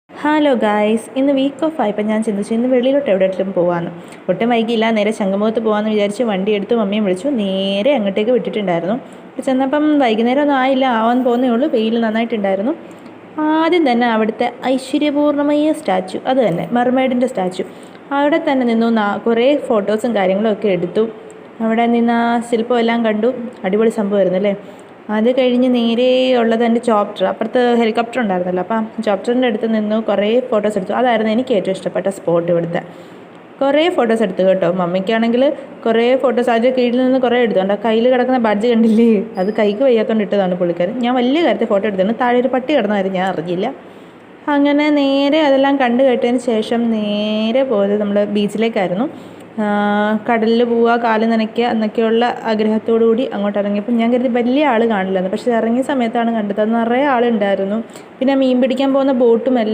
Hello guys, ഇന്ന് week of ആയപ്പോൾ ഞാൻ ചിന്തിച്ചു ഇന്ന് വെളിയിലോട്ട് എവിടെയെങ്കിലും പോകാമെന്ന്. ഒട്ടും വൈകിയില്ല, നേരെ ശംഖുമുഖത്ത് പോകാമെന്ന് വിചാരിച്ച് വണ്ടി എടുത്ത് മമ്മിയും വിളിച്ചു നേരെ അങ്ങോട്ടേക്ക് വിട്ടിട്ടുണ്ടായിരുന്നു. ചെന്നപ്പം വൈകുന്നേരം ഒന്നും ആയില്ല, ആവാൻ പോകുന്നേ ഉള്ളൂ. വെയിൽ നന്നായിട്ടുണ്ടായിരുന്നു. ആദ്യം തന്നെ അവിടുത്തെ ഐശ്വര്യപൂർണ്ണമായ സ്റ്റാച്ചു, അത് തന്നെ മെർമെയ്ഡിൻ്റെ സ്റ്റാച്ചു, അവിടെ തന്നെ നിന്നു കുറേ ഫോട്ടോസും കാര്യങ്ങളും ഒക്കെ എടുത്തു. അവിടെ നിന്ന് ആ ശില്പം എല്ലാം കണ്ടു. അടിപൊളി സംഭവമായിരുന്നു അല്ലേ. അത് കഴിഞ്ഞ് നേരെ ഉള്ളത് എൻ്റെ ചോപ്റ്റർ, അപ്പുറത്ത് ഹെലികോപ്റ്റർ ഉണ്ടായിരുന്നല്ലോ, അപ്പം ചോപ്റ്ററിൻ്റെ അടുത്ത് നിന്ന് കുറേ ഫോട്ടോസ് എടുത്തു. അതായിരുന്നു എനിക്ക് ഏറ്റവും ഇഷ്ടപ്പെട്ട സ്പോട്ട് ഇവിടുത്തെ. കുറേ ഫോട്ടോസ് എടുത്തു കേട്ടോ. മമ്മിക്കാണെങ്കിൽ കുറേ ഫോട്ടോസ് അതിൻ്റെ കീഴിൽ നിന്ന് കുറേ എടുത്തുകൊണ്ട് ആ കയ്യിൽ കിടക്കുന്ന ബഡ്ജ് കണ്ടില്ലേ, അത് കൈക്ക് വയ്യാത്തതുകൊണ്ട് ഇട്ടതാണ് പുള്ളിക്കാരൻ. ഞാൻ വലിയ കാര്യത്തിൽ ഫോട്ടോ എടുത്തിട്ടുണ്ട്, താഴെ ഒരു പട്ടി കിടന്ന കാര്യം ഞാൻ അറിഞ്ഞില്ല. അങ്ങനെ നേരെ അതെല്ലാം കണ്ടു കേട്ടതിന് ശേഷം നേരെ പോയത് നമ്മൾ ബീച്ചിലേക്കായിരുന്നു. കടലിൽ പോവുക, കാല് നനയ്ക്കുക എന്നൊക്കെയുള്ള ആഗ്രഹത്തോടു കൂടി അങ്ങോട്ട് ഇറങ്ങിയപ്പോൾ ഞാൻ കരുതി വലിയ ആൾ കാണില്ലെന്ന്. പക്ഷേ ഇറങ്ങിയ സമയത്താണ് കണ്ടത്, അത് നിറയെ ആളുണ്ടായിരുന്നു. പിന്നെ മീൻ പിടിക്കാൻ പോകുന്ന ബോട്ടും എല്ലാം